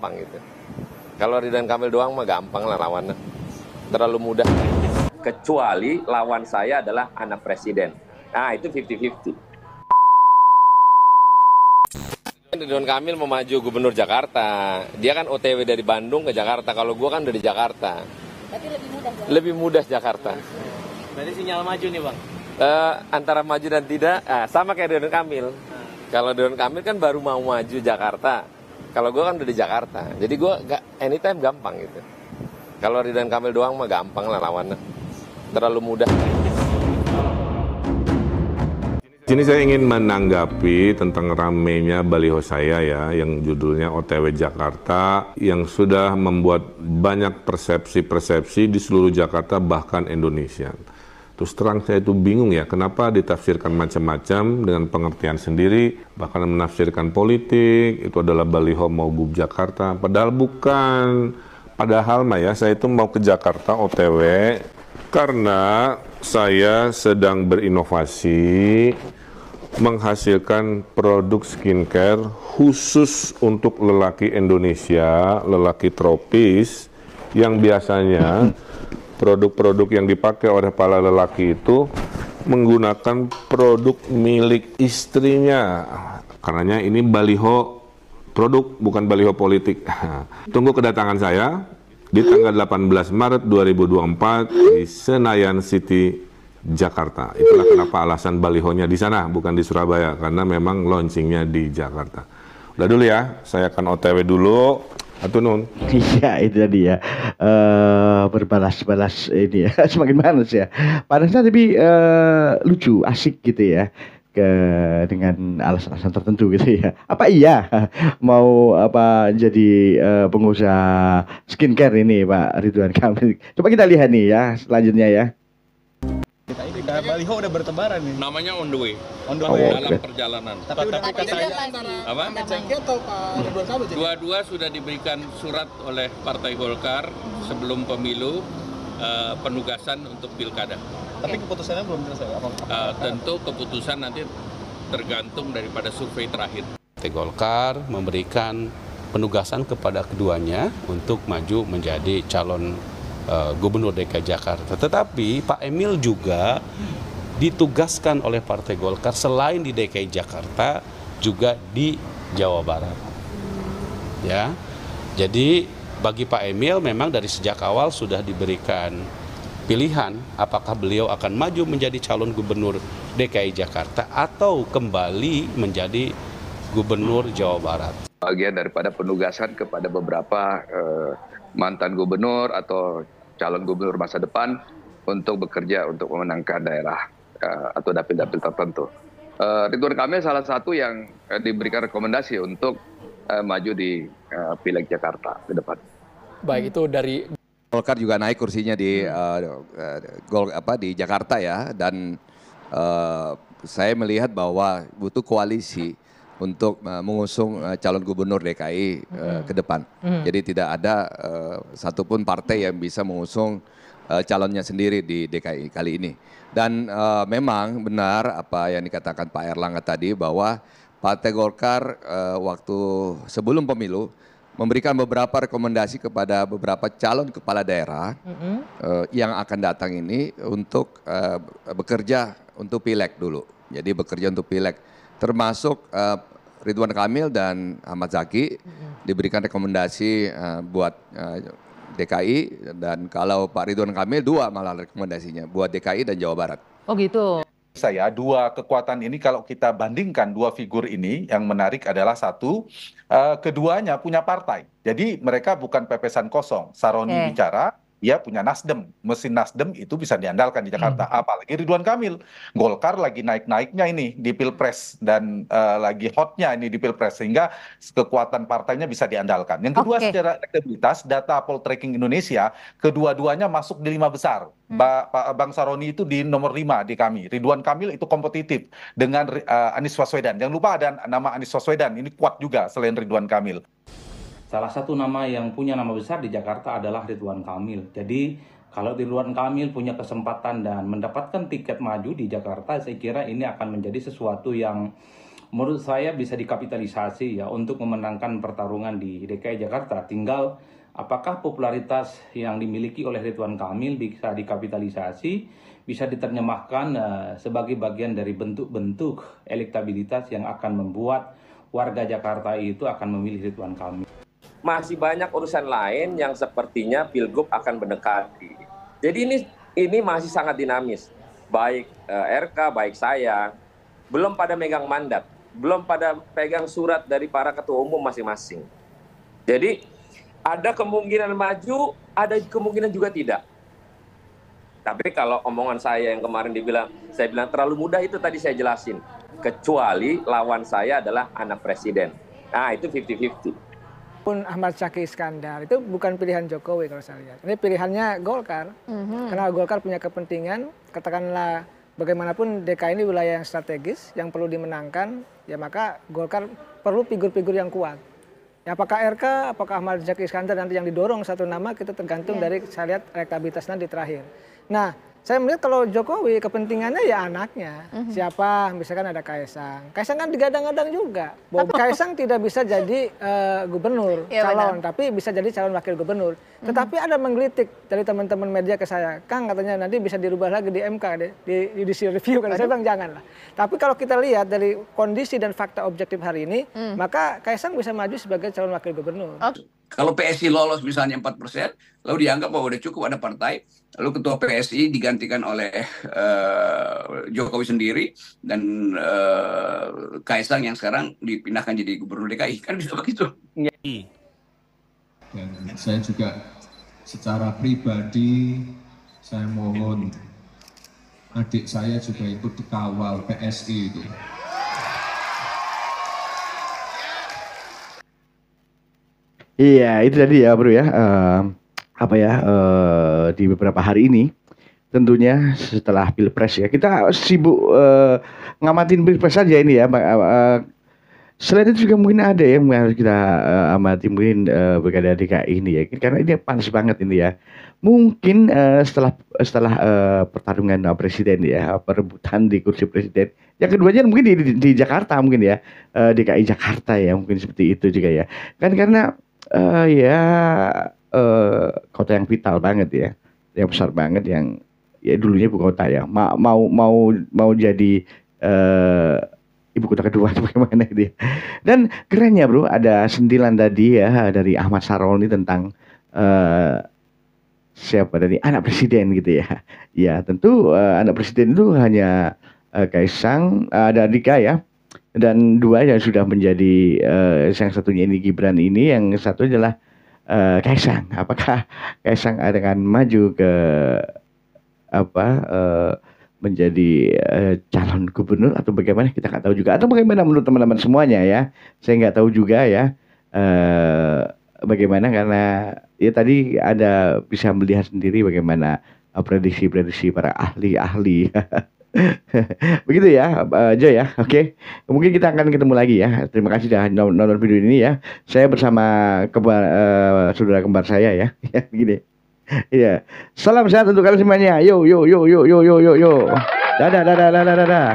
gampang gitu. Kalau Ridwan Kamil doang mah gampang lah lawannya. Terlalu mudah. Kecuali lawan saya adalah anak presiden. Nah, itu 50-50. Ridwan Kamil mau maju gubernur Jakarta. Dia kan OTW dari Bandung ke Jakarta. Kalau gua kan dari Jakarta. Berarti lebih mudah. Lebih mudah Jakarta. Berarti sinyal maju nih Bang? Antara maju dan tidak, sama kayak Ridwan Kamil. Kalau Ridwan Kamil kan baru mau maju Jakarta. Kalau gue kan udah di Jakarta. Jadi gue anytime gampang gitu. Kalau Ridwan Kamil doang mah gampang lah lawannya. Terlalu mudah. Sini saya ingin menanggapi tentang ramenya baliho saya ya, yang judulnya OTW Jakarta, yang sudah membuat banyak persepsi-persepsi di seluruh Jakarta bahkan Indonesia. Terus terang saya itu bingung ya, kenapa ditafsirkan macam-macam dengan pengertian sendiri, bahkan menafsirkan politik, itu adalah baliho mau gub Jakarta, padahal bukan. Padahal mah ya, saya itu mau ke Jakarta OTW karena saya sedang berinovasi menghasilkan produk skincare khusus untuk lelaki Indonesia, lelaki tropis, yang biasanya produk-produk yang dipakai oleh para lelaki itu menggunakan produk milik istrinya. Karenanya ini baliho produk, bukan baliho politik. Tunggu kedatangan saya di tanggal 18 Maret 2024 di Senayan City, Jakarta. Itulah kenapa alasan balihonya di sana, bukan di Surabaya, karena memang launchingnya di Jakarta. Udah dulu ya, saya akan OTW dulu. Atunun. Iya, itu tadi ya, berbalas-balas ini ya, semakin panas ya. Panasnya tapi lucu, asik gitu ya, dengan alasan-alasan tertentu gitu ya. Apa iya mau jadi pengusaha skincare ini Pak Ridwan Kamil? Coba kita lihat nih ya selanjutnya ya. Kita baliho udah bertebaran nih. Namanya on the way. On the Oh, way. Dalam oke. perjalanan. Tapi Katanya Apa? atau Pak Ridwan Kamil jadi? Dua-dua sudah diberikan surat oleh Partai Golkar sebelum pemilu penugasan untuk pilkada. Tapi keputusannya belum selesai. Tentu keputusan nanti tergantung daripada survei terakhir. Partai Golkar memberikan penugasan kepada keduanya untuk maju menjadi calon Gubernur DKI Jakarta. Tetapi Pak Emil juga ditugaskan oleh Partai Golkar selain di DKI Jakarta juga di Jawa Barat. Ya. Jadi bagi Pak Emil memang dari sejak awal sudah diberikan pilihan apakah beliau akan maju menjadi calon Gubernur DKI Jakarta atau kembali menjadi Gubernur Jawa Barat. Bagian daripada penugasan kepada beberapa mantan gubernur atau calon gubernur masa depan untuk bekerja untuk memenangkan daerah atau dapil-dapil tertentu. Ridwan Kamil salah satu yang diberikan rekomendasi untuk maju di Pileg Jakarta ke depan. Baik, itu dari Golkar juga naik kursinya di di Jakarta ya, dan saya melihat bahwa butuh koalisi untuk mengusung calon gubernur DKI ke depan. Jadi tidak ada satupun partai yang bisa mengusung calonnya sendiri di DKI kali ini. Dan memang benar apa yang dikatakan Pak Erlangga tadi bahwa Partai Golkar waktu sebelum pemilu memberikan beberapa rekomendasi kepada beberapa calon kepala daerah yang akan datang ini untuk bekerja untuk pileg dulu. Jadi bekerja untuk pileg, termasuk Ridwan Kamil dan Ahmad Zaki diberikan rekomendasi buat DKI, dan kalau Pak Ridwan Kamil dua malah rekomendasinya buat DKI dan Jawa Barat. Oh gitu. Saya dua kekuatan ini kalau kita bandingkan dua figur ini, yang menarik adalah satu, keduanya punya partai. Jadi mereka bukan pepesan kosong. Saroni bicara, dia punya Nasdem. Mesin Nasdem itu bisa diandalkan di Jakarta. Apalagi Ridwan Kamil. Golkar lagi naik-naiknya ini di Pilpres, dan lagi hotnya ini di Pilpres, sehingga kekuatan partainya bisa diandalkan. Yang kedua, secara elektabilitas, data Poltreking Indonesia, kedua-duanya masuk di 5 besar. Bang Saroni itu di nomor 5 di kami. Ridwan Kamil itu kompetitif dengan Anies Baswedan. Jangan lupa ada nama Anies Baswedan, ini kuat juga selain Ridwan Kamil. Salah satu nama yang punya nama besar di Jakarta adalah Ridwan Kamil. Jadi kalau Ridwan Kamil punya kesempatan dan mendapatkan tiket maju di Jakarta, saya kira ini akan menjadi sesuatu yang menurut saya bisa dikapitalisasi ya untuk memenangkan pertarungan di DKI Jakarta. Tinggal apakah popularitas yang dimiliki oleh Ridwan Kamil bisa dikapitalisasi, bisa diterjemahkan sebagai bagian dari bentuk-bentuk elektabilitas yang akan membuat warga Jakarta itu akan memilih Ridwan Kamil. Masih banyak urusan lain yang sepertinya Pilgub akan mendekati. Jadi ini masih sangat dinamis. Baik RK, baik saya, belum pada megang mandat, belum pada pegang surat dari para ketua umum masing-masing. Jadi ada kemungkinan maju, ada kemungkinan juga tidak. Tapi kalau omongan saya yang kemarin saya bilang terlalu mudah, itu tadi saya jelasin. Kecuali lawan saya adalah anak presiden. Nah, itu 50-50. Pun Ahmad Syakih Iskandar itu bukan pilihan Jokowi kalau saya lihat. Ini pilihannya Golkar. Karena Golkar punya kepentingan, katakanlah bagaimanapun DKI ini wilayah yang strategis, yang perlu dimenangkan, ya maka Golkar perlu figur-figur yang kuat. Ya, apakah RK, apakah Ahmad Syakih Iskandar nanti yang didorong satu nama, kita tergantung dari saya lihat elektabilitas nanti terakhir. Nah, saya melihat kalau Jokowi kepentingannya ya anaknya. Siapa? Misalkan ada Kaisang. Kaisang kan digadang-gadang juga. Kaisang tidak bisa jadi gubernur calon, tapi bisa jadi calon wakil gubernur. Tetapi ada menggelitik dari teman-teman media ke saya, Kang katanya nanti bisa dirubah lagi di MK, di judicial review. Karena saya bilang janganlah. Tapi kalau kita lihat dari kondisi dan fakta objektif hari ini, maka Kaisang bisa maju sebagai calon wakil gubernur. Kalau PSI lolos misalnya 4%, lalu dianggap bahwa udah cukup ada partai, lalu ketua PSI digantikan oleh Jokowi sendiri, dan Kaisang yang sekarang dipindahkan jadi gubernur DKI, kan bisa begitu. Dan saya juga secara pribadi, saya mohon adik saya juga ikut dikawal PSI itu. Iya, itu tadi ya bro ya, di beberapa hari ini tentunya setelah Pilpres ya, kita sibuk ngamatin Pilpres saja ini ya. Selain itu juga mungkin ada yang harus kita amati, mungkin Pilkada DKI ini ya, karena ini panas banget ini ya. Mungkin setelah pertarungan presiden ya, perebutan di kursi presiden, yang keduanya mungkin di Jakarta mungkin ya, DKI Jakarta ya, mungkin seperti itu juga ya. Kan karena kota yang vital banget ya, yang besar banget, yang ya dulunya ibu kota ya, mau jadi ibu kota kedua atau bagaimana gitu ya. Dan kerennya bro, ada sentilan tadi ya dari Ahmad Saroni tentang siapa dari anak presiden gitu ya. Ya tentu anak presiden itu hanya Kaisang, ada Dika ya, dan dua yang sudah menjadi yang satunya ini Gibran ini, yang satu adalah Kaisang. Apakah Kaisang akan maju ke menjadi calon gubernur atau bagaimana, kita nggak tahu juga, atau bagaimana menurut teman-teman semuanya ya, saya nggak tahu juga ya bagaimana, karena ya tadi ada bisa melihat sendiri bagaimana prediksi-prediksi para ahli-ahli. Begitu ya, Jo ya. Oke. Mungkin kita akan ketemu lagi ya. Terima kasih sudah nonton video ini ya. Saya bersama saudara kembar saya ya. Ya, begini. Iya. Salam sehat untuk kalian semuanya. Yo yo yo yo yo yo yo yo. Dadah dadah dadah dadah.